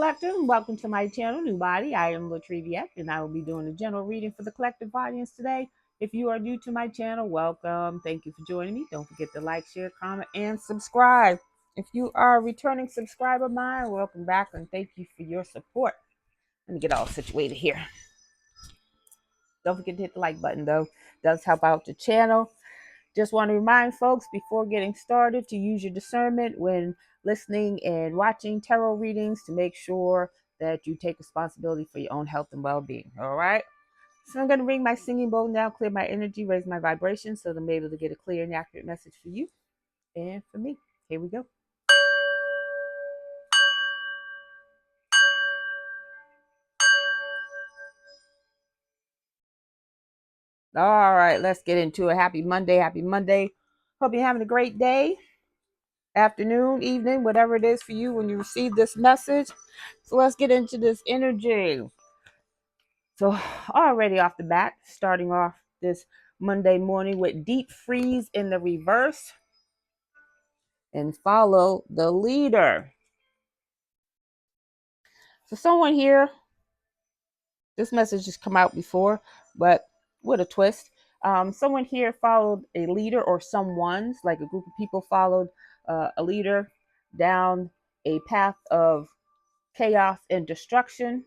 collective. Welcome to my channel, NUBODI. I am Latriviette, and I will be doing a general reading for the collective audience today. If you are new to my channel, welcome. Thank you for joining me. Don't forget to like, share, comment, and subscribe. If you are a returning subscriber of mine, welcome back, and thank you for your support. Let me get all situated here. Don't forget to hit the like button, though. It does help out the channel. Just want to remind folks before getting started to use your discernment when listening and watching tarot readings to make sure that you take responsibility for your own health and well-being. All right. So I'm going to ring my singing bowl now, clear my energy, raise my vibration so that I'm able to get a clear and accurate message for you and for me. Here we go. All right, let's get into it. Happy Monday. Happy Monday. Hope you're having a great day, afternoon, evening, whatever it is for you when you receive this message. So let's get into this energy. So already off the bat, starting off this Monday morning with deep freeze in the reverse and follow the leader. So someone here, this message has come out before, but with a twist. Someone here followed a leader, or someone's, like a group of people followed a leader down a path of chaos and destruction.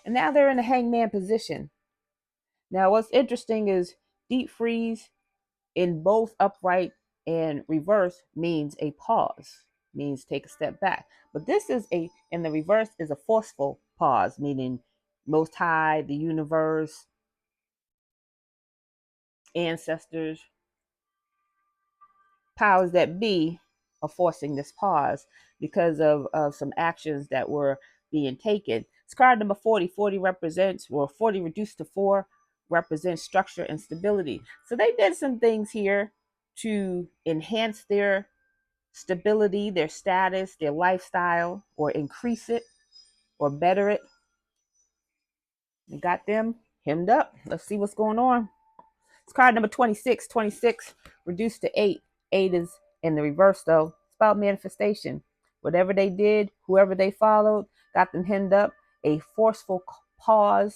And now they're in a hangman position. Now, what's interesting is deep freeze in both upright and reverse means a pause, means take a step back. But this is in the reverse is a forceful pause, meaning Most High, the universe, ancestors, powers that be are forcing this pause because of some actions that were being taken. It's card number 40. 40 represents, or 40 reduced to 4 represents structure and stability. So they did some things here to enhance their stability, their status, their lifestyle, or increase it or better it. We got them hemmed up. Let's see what's going on. It's card number 26. 26 reduced to 8. 8 is in the reverse, though. It's about manifestation. Whatever they did, whoever they followed, got them hemmed up. A forceful pause.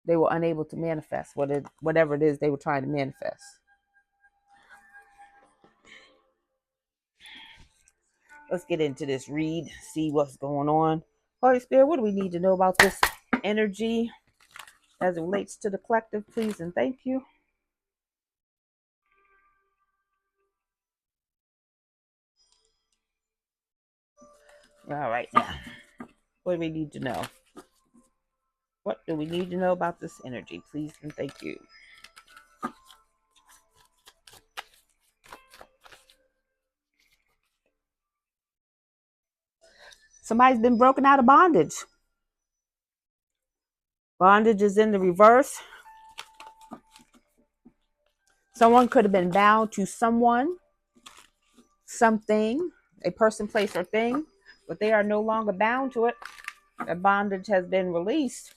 They were unable to manifest whatever it is they were trying to manifest. Let's get into this read, see what's going on. Holy Spirit, what do we need to know about this energy as it relates to the collective, please and thank you. All right, now, what do we need to know? What do we need to know about this energy, please and thank you? Somebody's been broken out of bondage. Bondage is in the reverse. Someone could have been bound to someone, something, a person, place, or thing, but they are no longer bound to it. Their bondage has been released.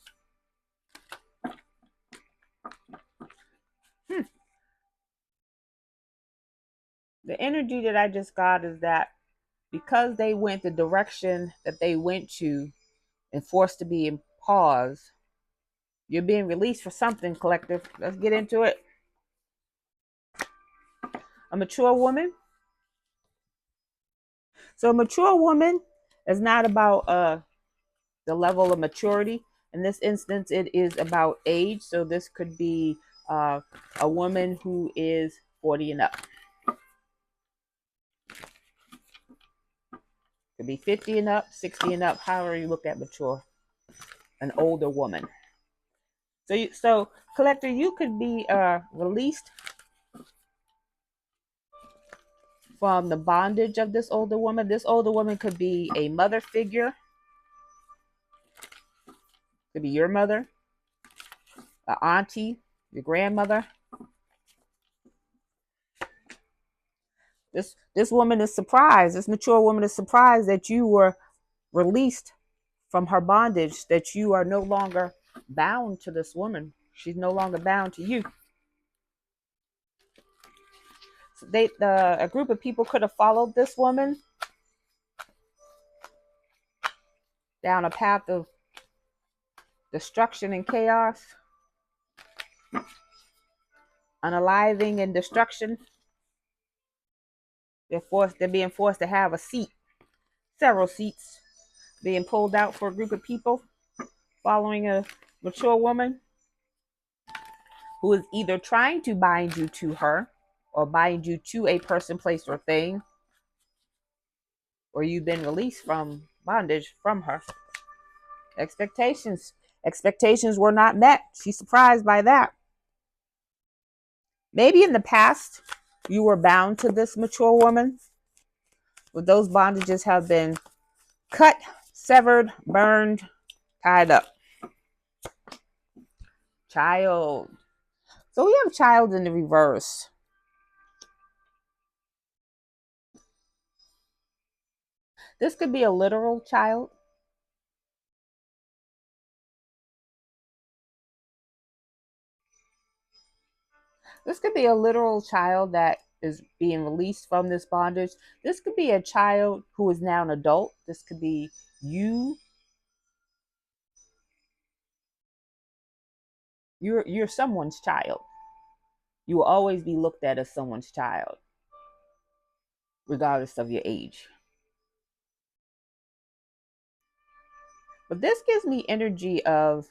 The energy that I just got is that because they went the direction that they went to and forced to be in pause, you're being released for something, collective. Let's get into it. A mature woman. So a mature woman is not about the level of maturity. In this instance, it is about age. So this could be a woman who is 40 and up. Could be 50 and up, 60 and up, however you look at mature. An older woman. So collector, you could be released from the bondage of this older woman. This older woman could be a mother figure. Could be your mother, an auntie, your grandmother. This woman is surprised. This mature woman is surprised that you were released from her bondage, that you are no longer bound to this woman. She's no longer bound to you. a group of people could have followed this woman down a path of destruction and chaos, unaliving and destruction. They're being forced to have a seat, several seats being pulled out for a group of people following a mature woman who is either trying to bind you to her or bind you to a person, place, or thing, or you've been released from bondage from her. Expectations were not met. She's surprised by that. Maybe in the past you were bound to this mature woman, but those bondages have been cut, severed, burned, tied up. Child. So we have child in the reverse. This could be a literal child. This could be a literal child that is being released from this bondage. This could be a child who is now an adult. This could be you. You're someone's child. You will always be looked at as someone's child, regardless of your age. But this gives me energy of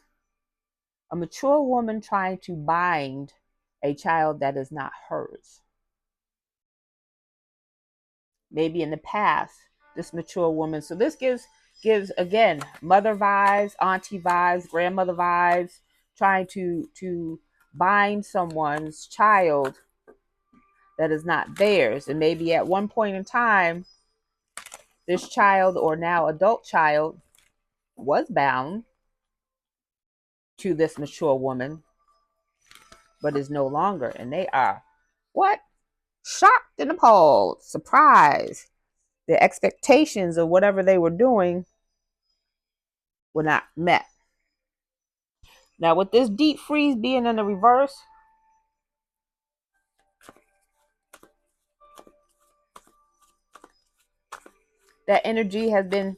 a mature woman trying to bind a child that is not hers. Maybe in the past, this mature woman. So this gives again mother vibes, auntie vibes, grandmother vibes, trying to bind someone's child that is not theirs. And maybe at one point in time, this child or now adult child was bound to this mature woman, but is no longer. And they are what? Shocked and appalled, surprised. The expectations of whatever they were doing were not met. Now, with this deep freeze being in the reverse, that energy has been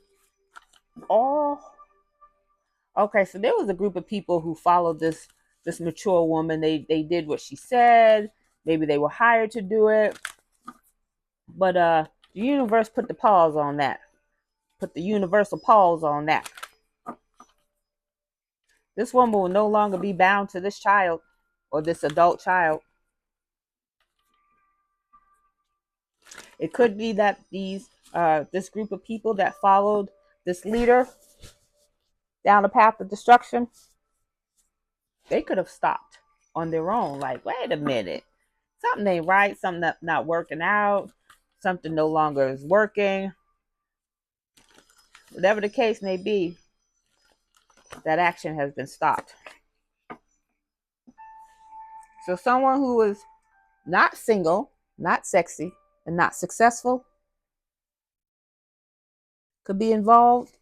all okay. So there was a group of people who followed this mature woman. They did what she said. Maybe they were hired to do it, but the universe put the pause on that. Put the universal pause on that. This woman will no longer be bound to this child or this adult child. It could be that this group of people that followed this leader down the path of destruction, they could have stopped on their own. Like, wait a minute, something ain't right, something not working out, something no longer is working. Whatever the case may be, that action has been stopped. So someone who is not single, not sexy, and not successful could be involved.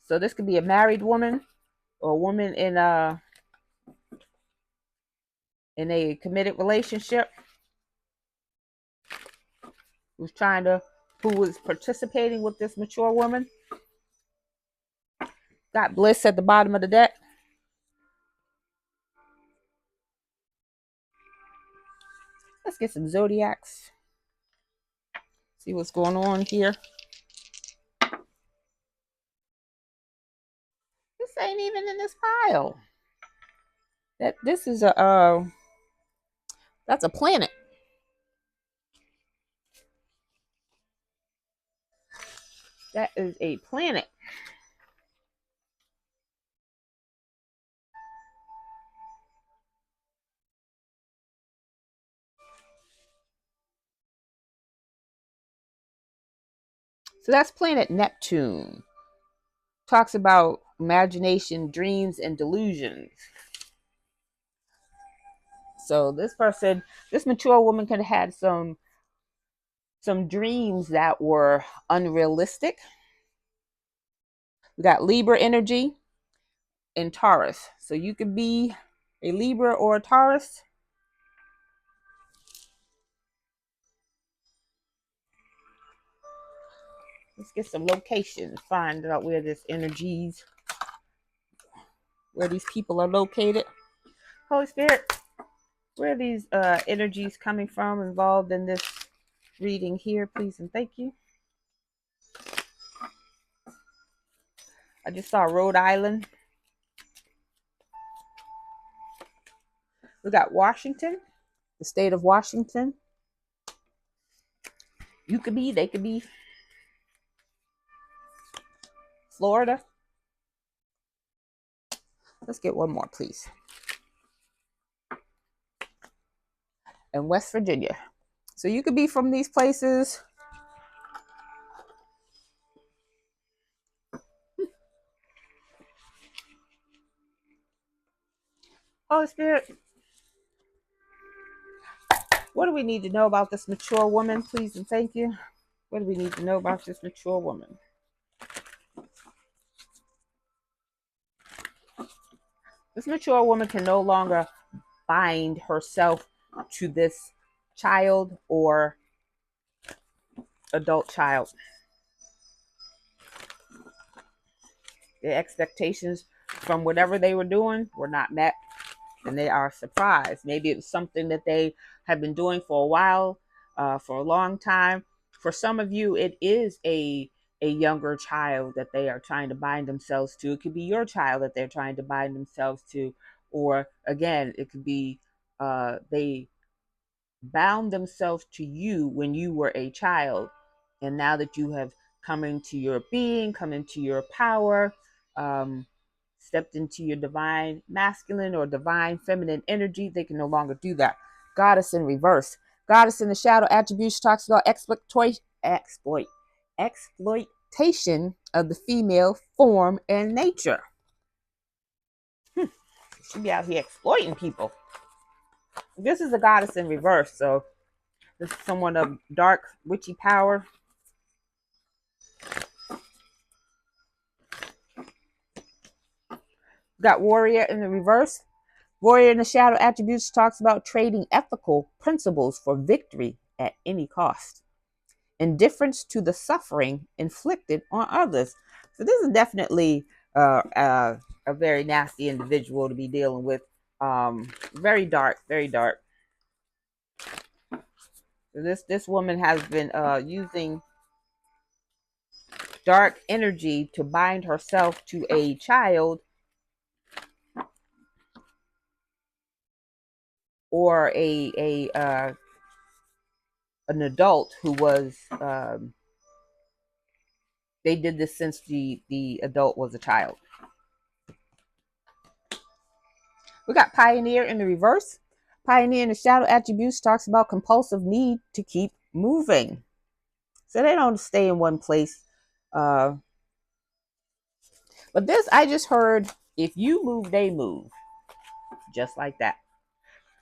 So this could be a married woman or a woman in a committed relationship who was participating with this mature woman. Got bliss at the bottom of the deck. Let's get some zodiacs. See what's going on here. This ain't even in this pile. This is that's a planet. That is a planet. So that's planet Neptune. Talks about imagination, dreams, and delusions. So this mature woman could have had some dreams that were unrealistic. We got Libra energy and Taurus. So you could be a Libra or a Taurus. Let's get some locations. Find out where this energies, where these people are located. Holy Spirit, where are these energies coming from involved in this reading here, please and thank you. I just saw Rhode Island. We got Washington, the state of Washington. You could be, they could be. Florida. Let's get one more, please. And West Virginia. So you could be from these places. Holy Spirit, what do we need to know about this mature woman, please and thank you? What do we need to know about this mature woman? This mature woman can no longer bind herself to this child or adult child. The expectations from whatever they were doing were not met, and they are surprised. Maybe it was something that they have been doing for a while, for a long time. For some of you, it is a younger child that they are trying to bind themselves to. It could be your child that they're trying to bind themselves to, or again, it could be they bound themselves to you when you were a child, and now that you have come into your being, come into your power, stepped into your divine masculine or divine feminine energy, they can no longer do that. Goddess in reverse. Goddess in the shadow attributes talks about exploitation of the female form and nature. She be out here exploiting people. This is the goddess in reverse, so this is someone of dark, witchy power. Got warrior in the reverse. Warrior in the shadow attributes talks about trading ethical principles for victory at any cost. Indifference to the suffering inflicted on others. So this is definitely a very nasty individual to be dealing with. Very dark, very dark. So this woman has been using dark energy to bind herself to a child or an adult who was they did this since the adult was a child. We got pioneer in the reverse. Pioneer in the shadow attributes talks about compulsive need to keep moving. So they don't stay in one place. But this, I just heard, if you move, they move. Just like that.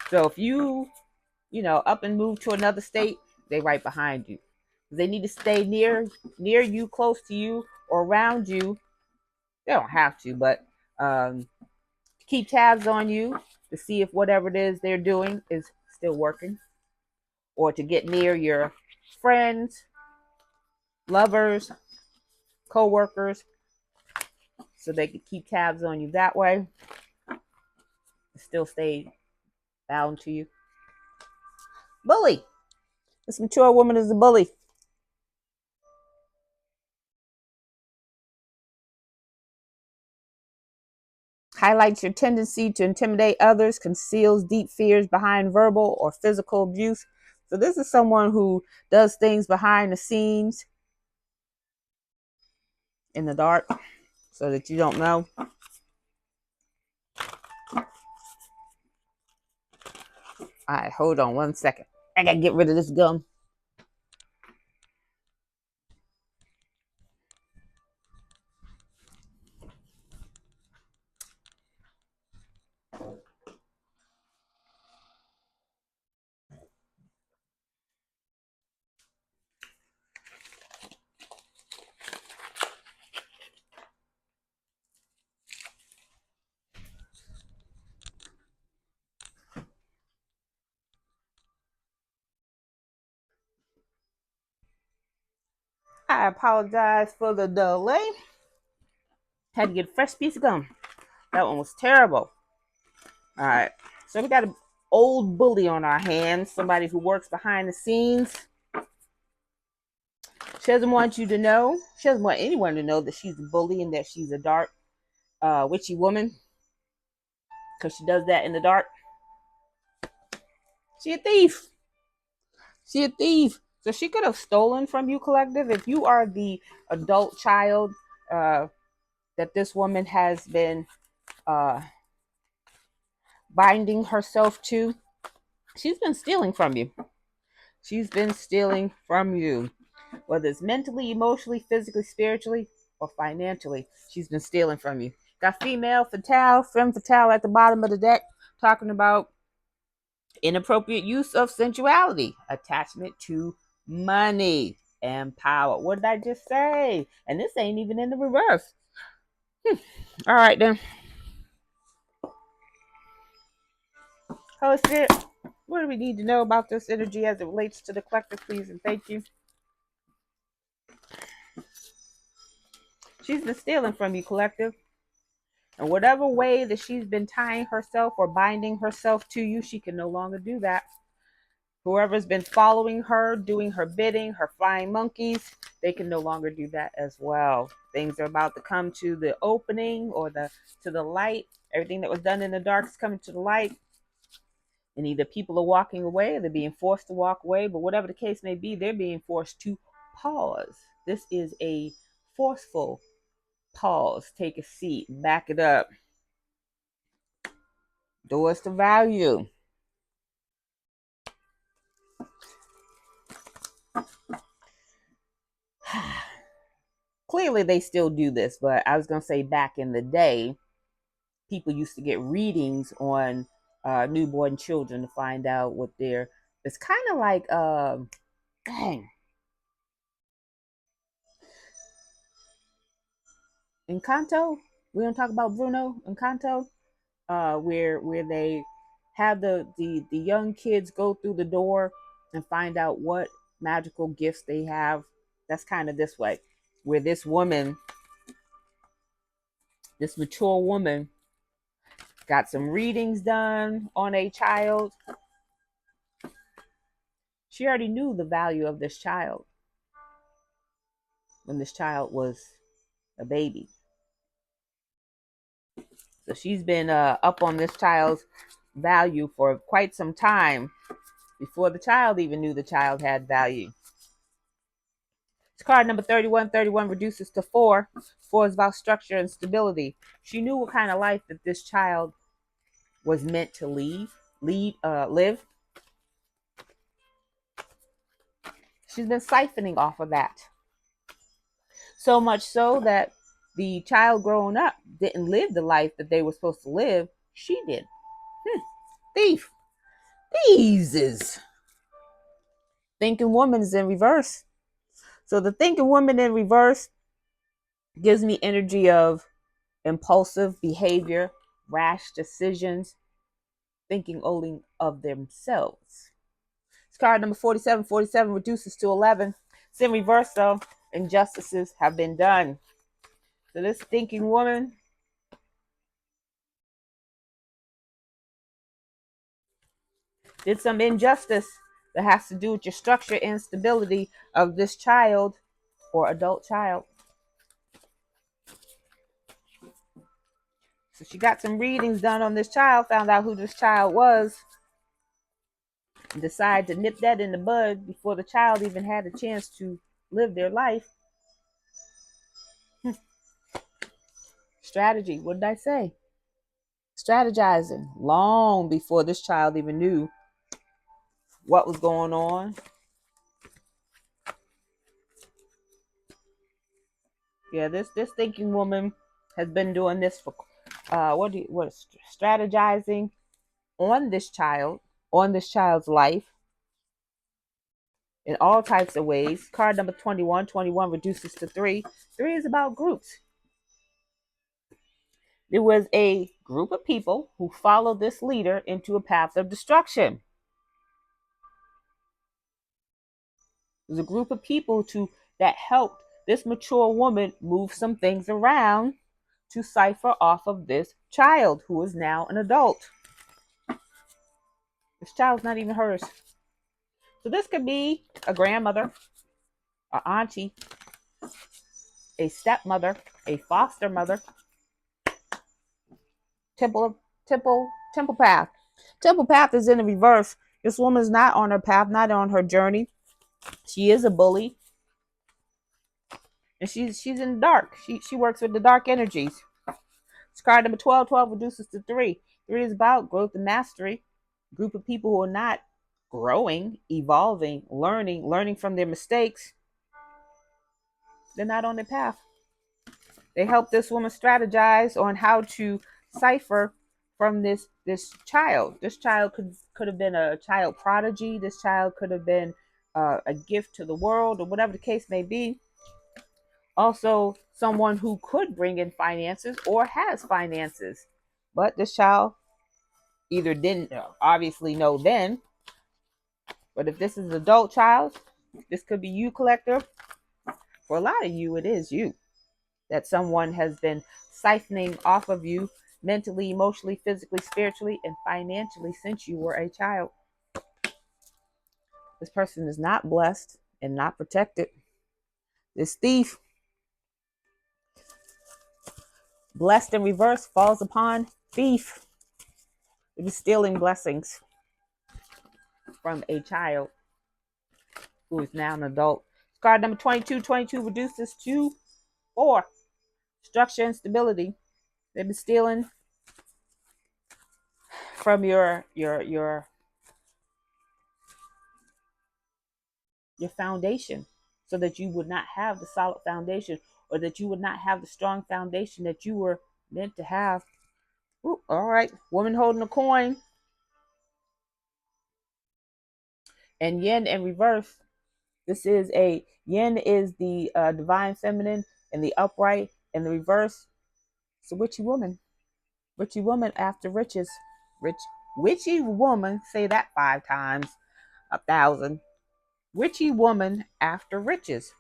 So if you up and move to another state, they right behind you. They need to stay near you, close to you, or around you. They don't have to, but keep tabs on you to see if whatever it is they're doing is still working, or to get near your friends, lovers, co-workers, so they can keep tabs on you that way, still stay bound to you. Bully. This mature woman is a bully. Highlights your tendency to intimidate others, conceals deep fears behind verbal or physical abuse. So this is someone who does things behind the scenes in the dark so that you don't know. All right, hold on one second. I gotta get rid of this gum. I apologize for the delay. Had to get a fresh piece of gum. That one was terrible. All right. So we got an old bully on our hands, somebody who works behind the scenes. She doesn't want you to know. She doesn't want anyone to know that she's a bully and that she's a dark, witchy woman, because she does that in the dark. She a thief. She a thief. So she could have stolen from you, collective. If you are the adult child that this woman has been uh, binding herself to, she's been stealing from you. She's been stealing from you. Whether it's mentally, emotionally, physically, spiritually, or financially, she's been stealing from you. Got female fatale, femme fatale at the bottom of the deck, talking about inappropriate use of sensuality, attachment to money, and power. What did I just say? And this ain't even in the reverse. All right, then. Holy Spirit, what do we need to know about this energy as it relates to the collective, please, and thank you. She's been stealing from you, collective. And whatever way that she's been tying herself or binding herself to you, she can no longer do that. Whoever's been following her, doing her bidding, her flying monkeys, they can no longer do that as well. Things are about to come to the opening or to the light. Everything that was done in the dark is coming to the light. And either people are walking away or they're being forced to walk away. But whatever the case may be, they're being forced to pause. This is a forceful pause. Take a seat. Back it up. Doors to value. Clearly, they still do this, but I was going to say back in the day, people used to get readings on newborn children to find out what their. It's kind of like, dang, Encanto. We don't talk about Bruno Encanto, where they have the young kids go through the door and find out what magical gifts they have. That's kind of this way, where this woman, this mature woman, got some readings done on a child. She already knew the value of this child when this child was a baby. So she's been up on this child's value for quite some time before the child even knew the child had value. It's card number 31. 31 reduces to 4. 4 is about structure and stability. She knew what kind of life that this child was meant to live. She's been siphoning off of that. So much so that the child growing up didn't live the life that they were supposed to live. She did. Thief. Thieves. Thinking woman is in reverse. So the thinking woman in reverse gives me energy of impulsive behavior, rash decisions, thinking only of themselves. It's card number 47. 47 reduces to 11. It's in reverse, though. Injustices have been done. So this thinking woman did some injustice that has to do with your structure and stability of this child or adult child. So she got some readings done on this child, found out who this child was, and decided to nip that in the bud before the child even had a chance to live their life. Strategy, what did I say? Strategizing long before this child even knew what was going on. Yeah, this thinking woman has been doing this for strategizing on this child's life in all types of ways. Card number 21. 21 reduces to 3. 3 is about groups. There was a group of people who followed this leader into a path of destruction. There's a group of people to that helped this mature woman move some things around to cipher off of this child who is now an adult. This child's not even hers. So this could be a grandmother, an auntie, a stepmother, a foster mother, temple path. Temple path is in the reverse. This woman's not on her path, not on her journey. She is a bully. And she's in the dark. She works with the dark energies. It's card number 12. 12 reduces to 3. 3 is about growth and mastery. A group of people who are not growing, evolving, learning from their mistakes. They're not on their path. They help this woman strategize on how to cipher from this child. This child could have been a child prodigy. This child could have been a gift to the world, or whatever the case may be. Also, someone who could bring in finances or has finances, but this child either didn't obviously know then. But if this is an adult child, this could be you, collector. For a lot of you, it is you. That someone has been siphoning off of you mentally, emotionally, physically, spiritually, and financially since you were a child. This person is not blessed and not protected. This thief, blessed in reverse, falls upon thief. It is stealing blessings from a child who is now an adult. Card number 22. 22 reduces to 4. Structure and stability. They've been stealing from your foundation, so that you would not have the solid foundation, or that you would not have the strong foundation that you were meant to have. Ooh, all right. Woman holding a coin. And yin in reverse. This is a yin is the divine feminine, and the upright, and the reverse. It's a witchy woman. Witchy woman after riches. Witchy woman. Say that 5 times. 1,000. Witchy woman after riches.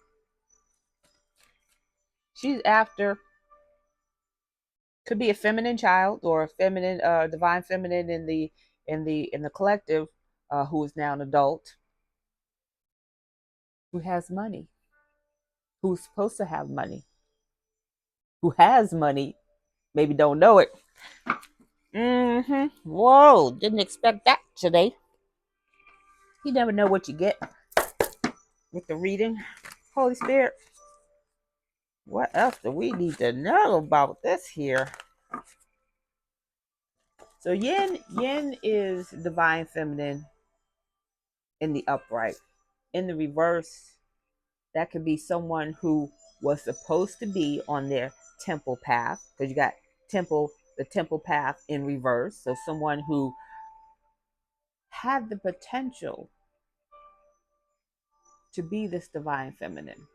She's after, could be a feminine child, or a feminine, divine feminine in the collective, who is now an adult, who has money, who's supposed to have money, who has money, maybe don't know it. Whoa, didn't expect that today. You never know what you get with the reading. Holy Spirit, what else do we need to know about this here? So yin is divine feminine in the upright. In the reverse, that could be someone who was supposed to be on their temple path, because you got the temple path in reverse. So someone who had the potential to be this divine feminine.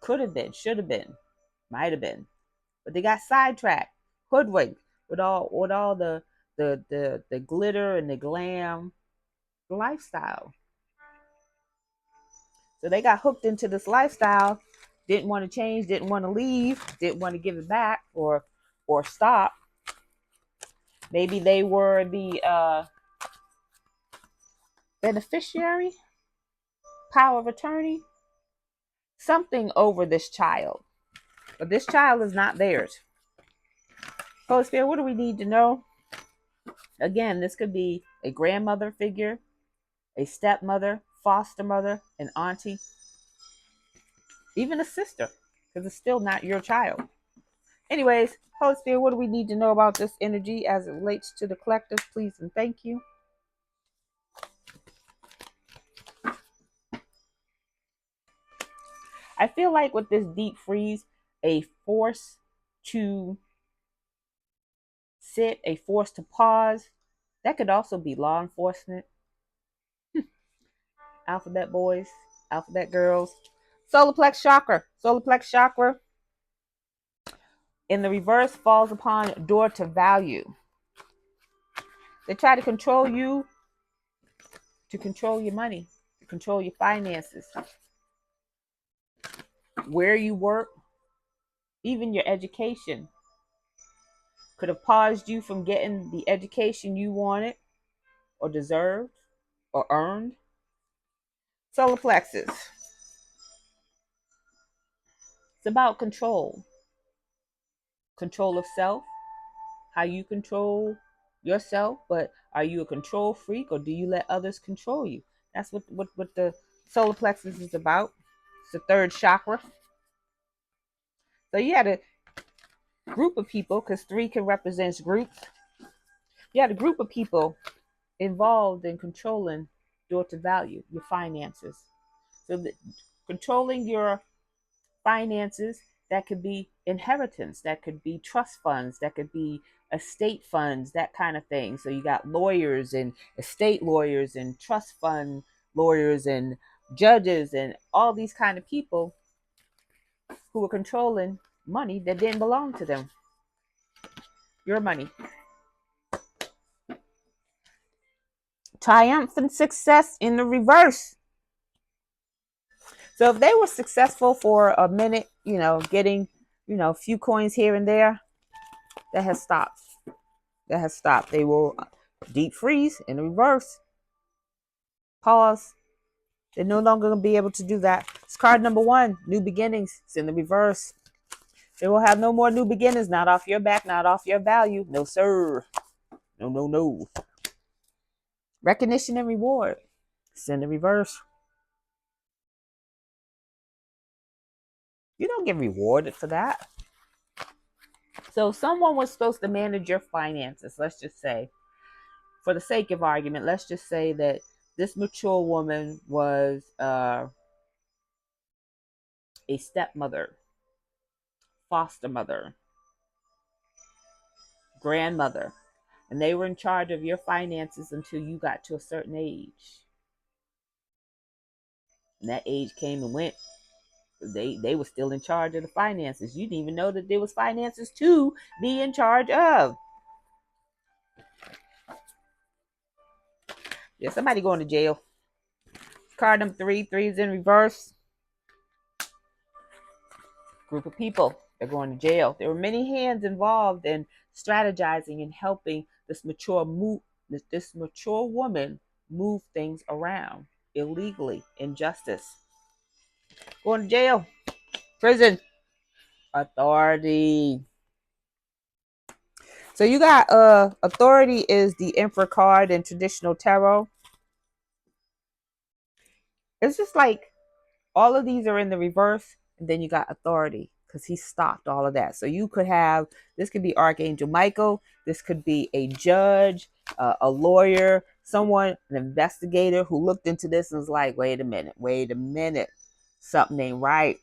Could have been, should have been, might have been. But they got sidetracked, hoodwinked with all the glitter and the glam lifestyle. So they got hooked into this lifestyle, didn't want to change, didn't want to leave, didn't want to give it back or stop. Maybe they were the beneficiary, power of attorney, something over this child. But this child is not theirs. Holy Spirit, what do we need to know? Again, this could be a grandmother figure, a stepmother, foster mother, an auntie, even a sister, because it's still not your child. Anyways, Holy Spirit, what do we need to know about this energy as it relates to the collective? Please and thank you. I feel like with this deep freeze, a force to sit, a force to pause. That could also be law enforcement. Alphabet boys, alphabet girls. Solar plex chakra. Solar plex chakra in the reverse falls upon door to value. They try to control you, to control your money, control your finances, where you work, even your education. Could have paused you from getting the education you wanted or deserved or earned. Solar plexus. It's about control. Control of self, how you control yourself, but are you a control freak or do you let others control you? That's what the solar plexus is about. It's the third chakra. So you had a group of people, because three can represent groups. You had a group of people involved in controlling daughter value, your finances. So controlling your finances, that could be inheritance, that could be trust funds, that could be estate funds, that kind of thing. So you got lawyers and estate lawyers and trust fund lawyers and judges and all these kind of people who were controlling money that didn't belong to them. Your money. Triumphant success in the reverse. So if they were successful for a minute, getting, a few coins here and there, that has stopped. That has stopped. They will deep freeze in the reverse. Pause. They're no longer going to be able to do that. It's card number 1, new beginnings. It's in the reverse. They will have no more new beginnings, not off your back, not off your value. No, sir. No, no, no. Recognition and reward. It's in the reverse. You don't get rewarded for that. So someone was supposed to manage your finances. Let's just say, for the sake of argument, let's just say that this mature woman was a stepmother, foster mother, grandmother, and they were in charge of your finances until you got to a certain age. And that age came and went. They were still in charge of the finances. You didn't even know that there was finances to be in charge of. Yeah, somebody going to jail. Card number 3, 3 is in reverse. Group of people, they're going to jail. There were many hands involved in strategizing and helping this mature woman move things around illegally, injustice. Going to jail, prison, authority. So you got authority is the Emperor card in traditional tarot. It's just like all of these are in the reverse, and then you got authority because he stopped all of that. So you could have, this could be Archangel Michael, this could be a judge, a lawyer, someone, an investigator who looked into this and was like, wait a minute, something ain't right,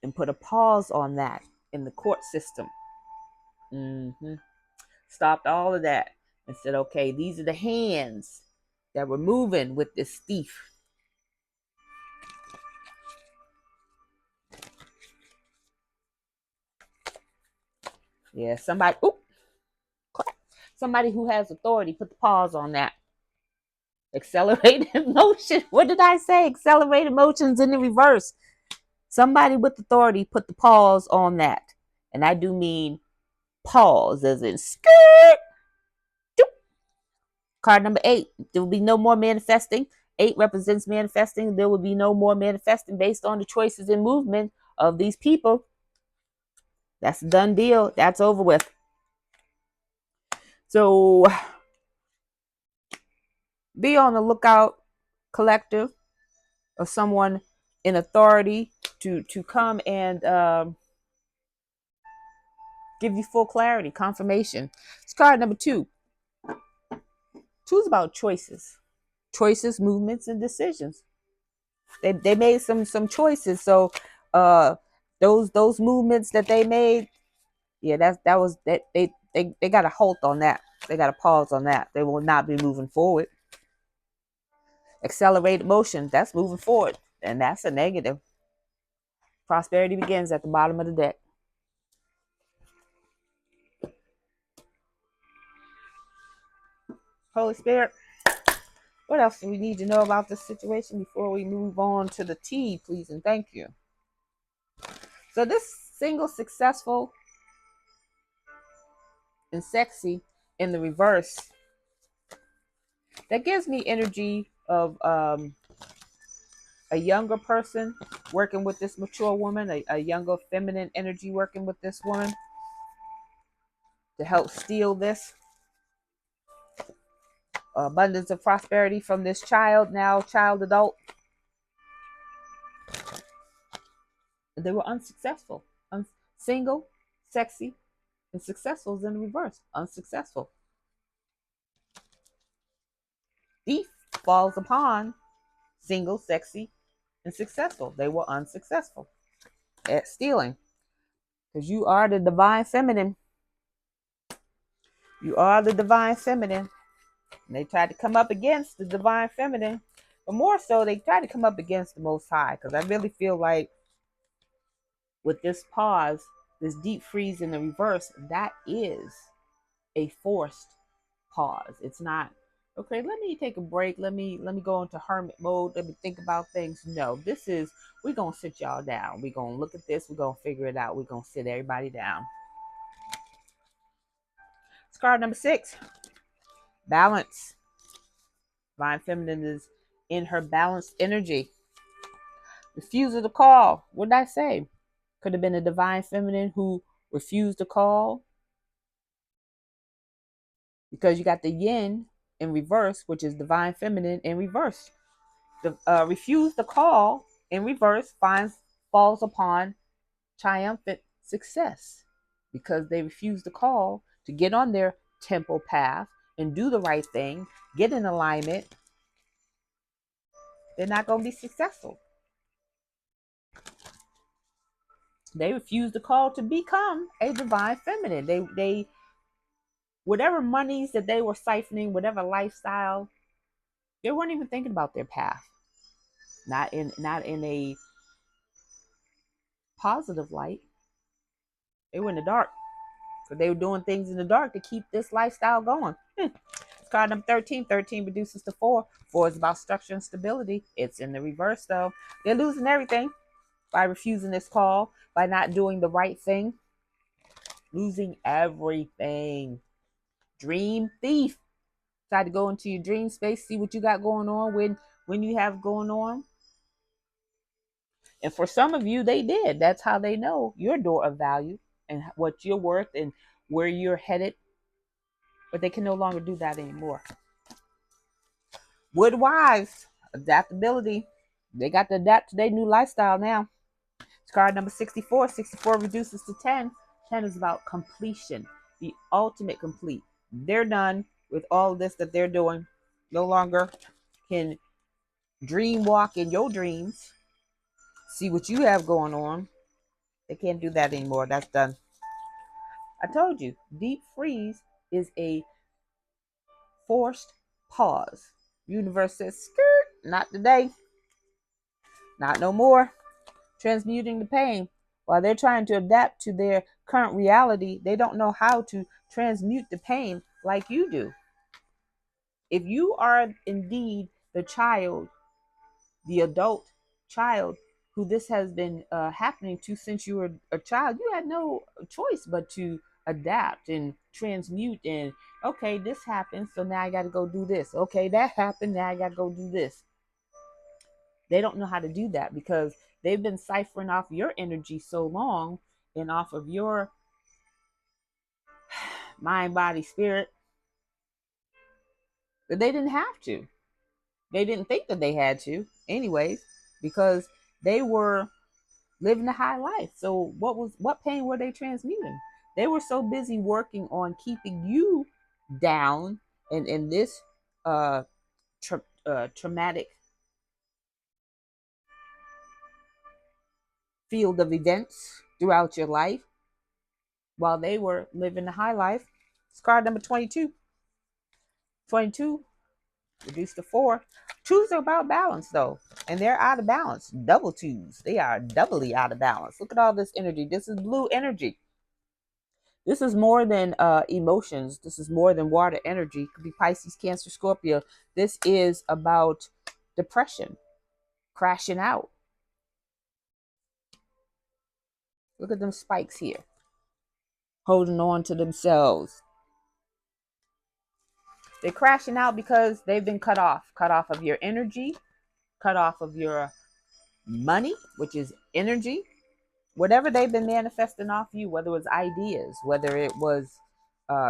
and put a pause on that in the court system. Stopped all of that and said, okay, these are the hands that were moving with this thief. Yeah, somebody who has authority, put the pause on that. Accelerated motion. What did I say? Accelerated motions in the reverse. Somebody with authority, put the pause on that. And I do mean pause, as in skirt. Card number 8. There will be no more manifesting. 8 represents manifesting. There will be no more manifesting based on the choices and movement of these people. That's a done deal. That's over with. So be on the lookout, collective, of someone in authority to come and give you full clarity, confirmation. It's card number 2. 2 is about choices, movements, and decisions. They made some choices. So those movements that they made, yeah, that was that they got a halt on that. They got a pause on that. They will not be moving forward. Accelerated motion, that's moving forward, and that's a negative. Prosperity begins at the bottom of the deck. Holy Spirit, What else do we need to know about this situation before we move on to the T, please and thank you? So this single, successful, and sexy in the reverse, that gives me energy of a younger person working with this mature woman, a younger feminine energy working with this woman to help steal this abundance of prosperity from this child, now child adult. They were unsuccessful. Single, sexy, and successful is in the reverse. Unsuccessful. Thief falls upon single, sexy, and successful. They were unsuccessful at stealing. Because you are the divine feminine. You are the divine feminine. And they tried to come up against the divine feminine. But more so, they tried to come up against the Most High. Because I really feel like with this pause, this deep freeze in the reverse, that is a forced pause. It's not, okay, let me take a break. Let me go into hermit mode. Let me think about things. No, this is, we're going to sit y'all down. We're going to look at this. We're going to figure it out. We're going to sit everybody down. It's card number 6. Balance. Divine feminine is in her balanced energy. Refusal to call. What did I say? Could have been a divine feminine who refused to call, because you got the yin in reverse, which is divine feminine in reverse. The refuse to call in reverse falls upon triumphant success, because they refuse to call to get on their temple path and do the right thing, get in alignment. They're not going to be successful. They refuse to call to become a divine feminine. They whatever monies that they were siphoning, whatever lifestyle, they weren't even thinking about their path. Not in a positive light. They were in the dark. So they were doing things in the dark to keep this lifestyle going. It's card number 13. 13 reduces to 4. 4 is about structure and stability. It's in the reverse, though. They're losing everything by refusing this call, by not doing the right thing. Losing everything. Dream thief. Try to go into your dream space, see what you got going on when you have going on. And for some of you, they did. That's how they know your door of value and what you're worth and where you're headed. But they can no longer do that anymore. Wood wives, adaptability. They got to adapt to their new lifestyle now. It's card number 64. 64 reduces to 10. 10 is about completion, the ultimate complete. They're done with all of this that they're doing. No longer can dream walk in your dreams, see what you have going on. They can't do that anymore. That's done. I told you, deep freeze is a forced pause. Universe says, skirt, not today. Not no more. Transmuting the pain. While they're trying to adapt to their current reality, they don't know how to transmute the pain like you do. If you are indeed the child, the adult child who this has been happening to since you were a child, you had no choice but to adapt and transmute. And okay, this happened, so now I got to go do this. Okay, that happened, now I got to go do this. They don't know how to do that because they've been ciphering off your energy so long and off of your mind, body, spirit that they didn't have to. They didn't think that they had to anyways, because they were living a high life. So what pain were they transmuting? They were so busy working on keeping you down and in this traumatic field of events throughout your life while they were living a high life. It's card number 22. 22 reduced to 4. 2s are about balance though, and they're out of balance. Double 2s. They are doubly out of balance. Look at all this energy. This is blue energy. This is more than emotions. This is more than water energy. It could be Pisces, Cancer, Scorpio. This is about depression, crashing out. Look at them spikes here, holding on to themselves. They're crashing out because they've been cut off of your energy, cut off of your money, which is energy. Whatever they've been manifesting off you, whether it was ideas, whether it was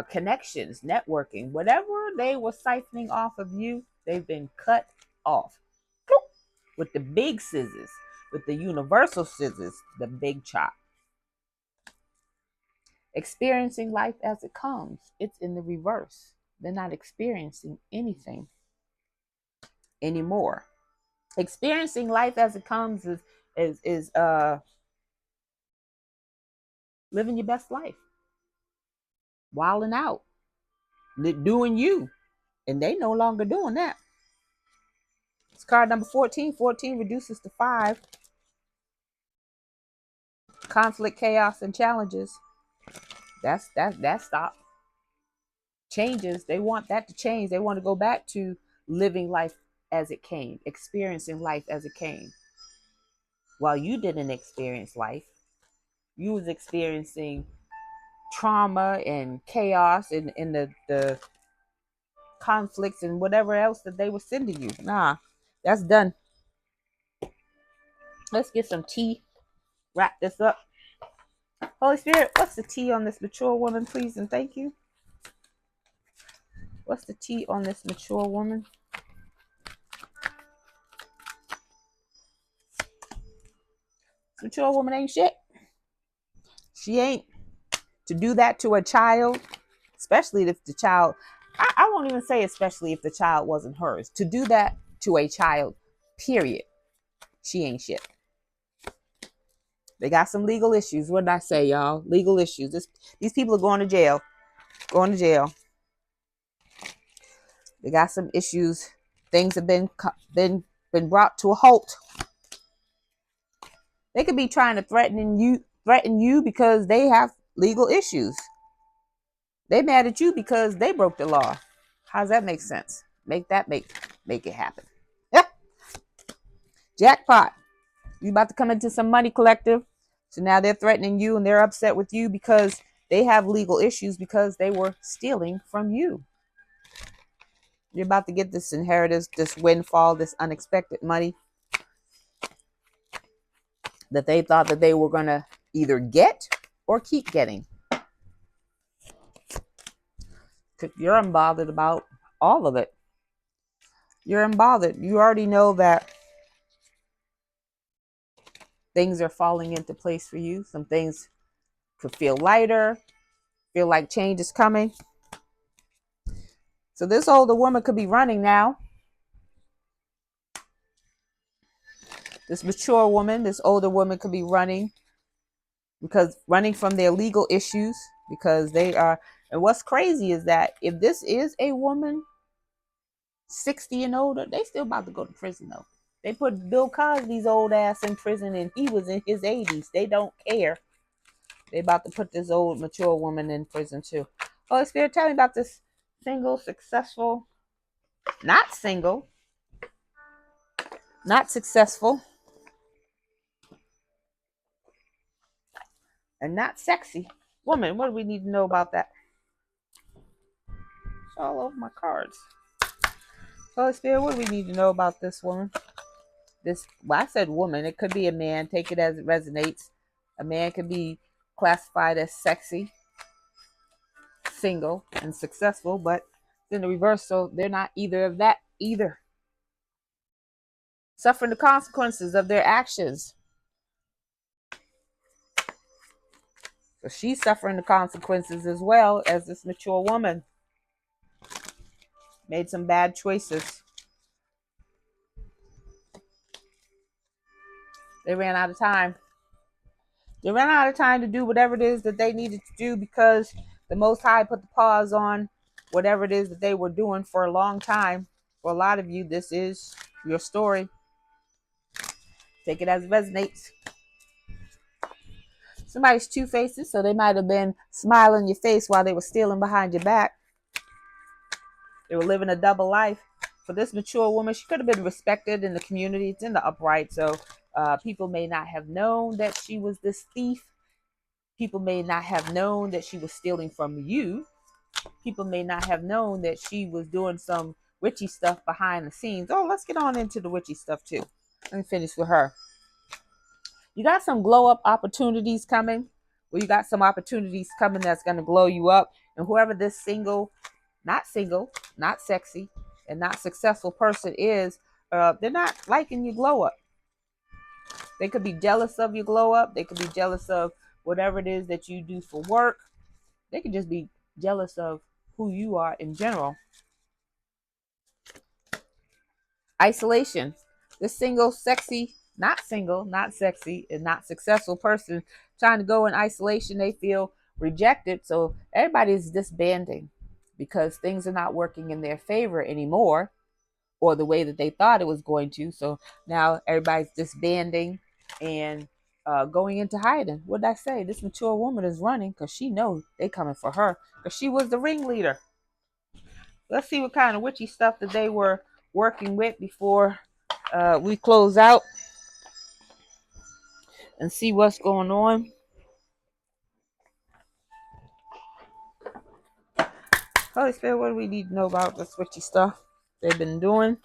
connections, networking, whatever they were siphoning off of you, they've been cut off with the big scissors, with the universal scissors, the big chop. Experiencing life as it comes, it's in the reverse. They're not experiencing anything anymore. Experiencing life as it comes is living your best life, wilding out, doing you, and they no longer doing that. It's card number 14. 14 reduces to 5. Conflict, chaos, and challenges. That stop. Changes. They want that to change. They want to go back to living life as it came, experiencing life as it came. While you didn't experience life, you was experiencing trauma and chaos and the conflicts and whatever else that they were sending you. Nah, that's done. Let's get some tea. Wrap this up. Holy Spirit, what's the tea on this mature woman, please and thank you? What's the tea on this mature woman? This mature woman ain't shit. She ain't. To do that to a child, especially if the child, I won't even say especially if the child wasn't hers. To do that to a child, period, she ain't shit. They got some legal issues. What did I say, y'all? Legal issues. These people are going to jail. Going to jail. They got some issues. Things have been brought to a halt. They could be trying to threaten you because they have legal issues. They mad at you because they broke the law. How does that make sense? Make it happen. Yep. Jackpot. You about to come into some money collective. So now they're threatening you and they're upset with you because they have legal issues because they were stealing from you. You're about to get this inheritance, this windfall, this unexpected money that they thought that they were going to either get or keep getting. You're unbothered about all of it. You're unbothered. You already know that things are falling into place for you. Some things could feel lighter, feel like change is coming. So this older woman could be running now. This mature woman, this older woman could be running from their legal issues because they are. And what's crazy is that if this is a woman 60 and older, they still about to go to prison though. They put Bill Cosby's old ass in prison and he was in his 80s. They don't care. They about to put this old mature woman in prison too. Holy Spirit, tell me about this single, successful, not single, not successful, and not sexy woman. What do we need to know about that? It's all over my cards. Holy Spirit, what do we need to know about this woman? I said woman. It could be a man. Take it as it resonates. A man could be classified as sexy, single, and successful, but in the reverse, so they're not either of that either. Suffering the consequences of their actions. So she's suffering the consequences as well as this mature woman. Made some bad choices. They ran out of time. They ran out of time to do whatever it is that they needed to do because the Most High put the pause on whatever it is that they were doing for a long time. For a lot of you, this is your story. Take it as it resonates. Somebody's two-faced, so they might have been smiling in your face while they were stealing behind your back. They were living a double life. For this mature woman, she could have been respected in the community. It's in the upright, so people may not have known that she was this thief. People may not have known that she was stealing from you. People may not have known that she was doing some witchy stuff behind the scenes. Oh, let's get on into the witchy stuff too. Let me finish with her. You got some glow up opportunities coming. Well, you got some opportunities coming that's going to glow you up. And whoever this single, not sexy, and not successful person is, they're not liking your glow up. They could be jealous of your glow up. They could be jealous of whatever it is that you do for work. They could just be jealous of who you are in general. Isolation. This single, not sexy, and not successful person trying to go in isolation, they feel rejected. So everybody's disbanding because things are not working in their favor anymore, or the way that they thought it was going to. So now everybody's disbanding and going into hiding. What did I say? This mature woman is running because she knows they coming for her because she was the ringleader. Let's see what kind of witchy stuff that they were working with before we close out and see what's going on. Holy Spirit, what do we need to know about this witchy stuff they've been doing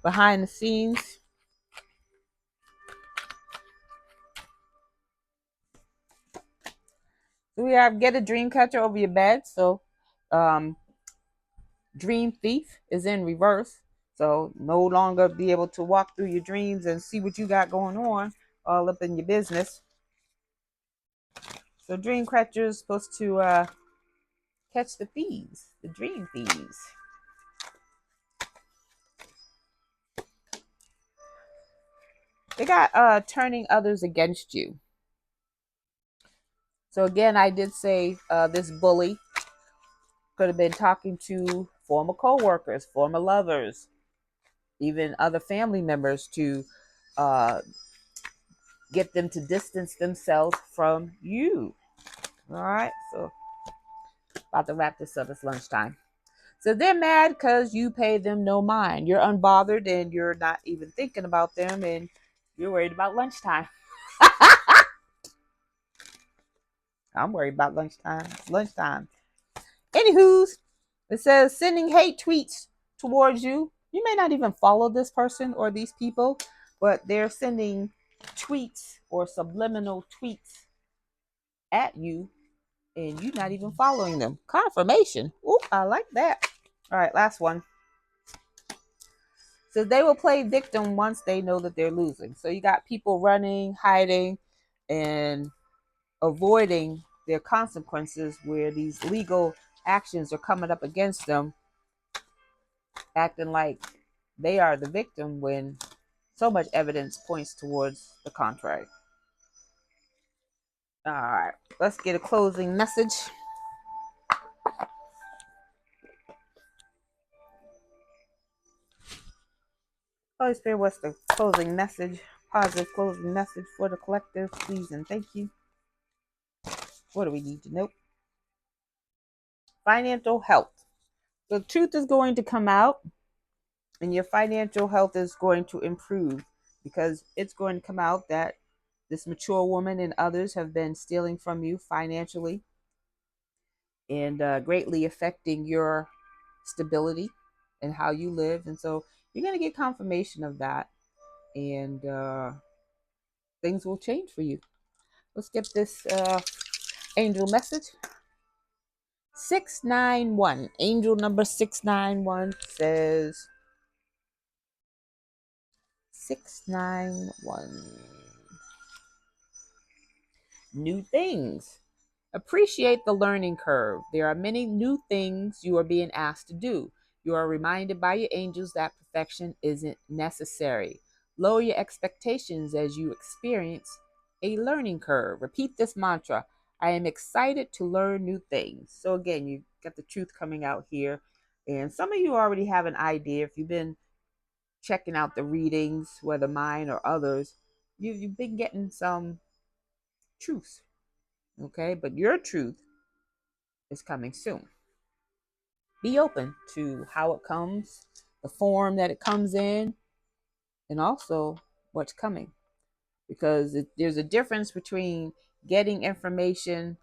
behind the scenes? So we have get a dream catcher over your bed. So dream thief is in reverse. So no longer be able to walk through your dreams and see what you got going on all up in your business. So dream catcher is supposed to catch the thieves, the dream thieves. They got turning others against you. So again, I did say this bully could have been talking to former co-workers, former lovers, even other family members to get them to distance themselves from you. All right, so about to wrap this up. It's lunchtime. So they're mad because you pay them no mind. You're unbothered and you're not even thinking about them, and you're worried about lunchtime. I'm worried about lunchtime. It's lunchtime. Anywho's, it says sending hate tweets towards you. You may not even follow this person or these people, but they're sending tweets or subliminal tweets at you, and you're not even following them. Confirmation. Ooh, I like that. All right, last one. So they will play victim once they know that they're losing. So you got people running, hiding, and avoiding their consequences where these legal actions are coming up against them, acting like they are the victim when so much evidence points towards the contrary. All right, let's get a closing message. Holy Spirit, what's the closing message? Positive closing message for the collective, please and thank you. What do we need to know? Financial health. The truth is going to come out, and your financial health is going to improve because it's going to come out that this mature woman and others have been stealing from you financially and greatly affecting your stability and how you live. And so you're going to get confirmation of that, and things will change for you. Let's get this angel message. 691. Angel number 691 says 691. New things. Appreciate the learning curve. There are many new things you are being asked to do. You are reminded by your angels that perfection isn't necessary. Lower your expectations as you experience a learning curve. Repeat this mantra. I am excited to learn new things. So again, you got the truth coming out here. And some of you already have an idea. If you've been checking out the readings, whether mine or others, you've been getting some truth Okay, but your truth is coming soon. Be open to how it comes, the form that it comes in, and also what's coming. Because there's a difference between getting information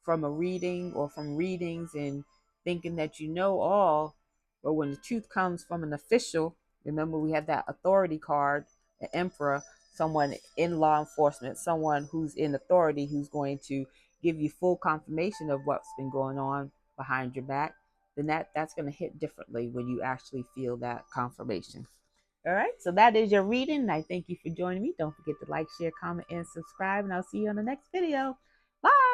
from a reading or from readings and thinking that you know all, but when the truth comes from an official, remember we have that authority card, an emperor, someone in law enforcement, someone who's in authority, who's going to give you full confirmation of what's been going on behind your back, then that's going to hit differently when you actually feel that confirmation. All right, so that is your reading. I thank you for joining me. Don't forget to like, share, comment, and subscribe, and I'll see you on the next video. Bye.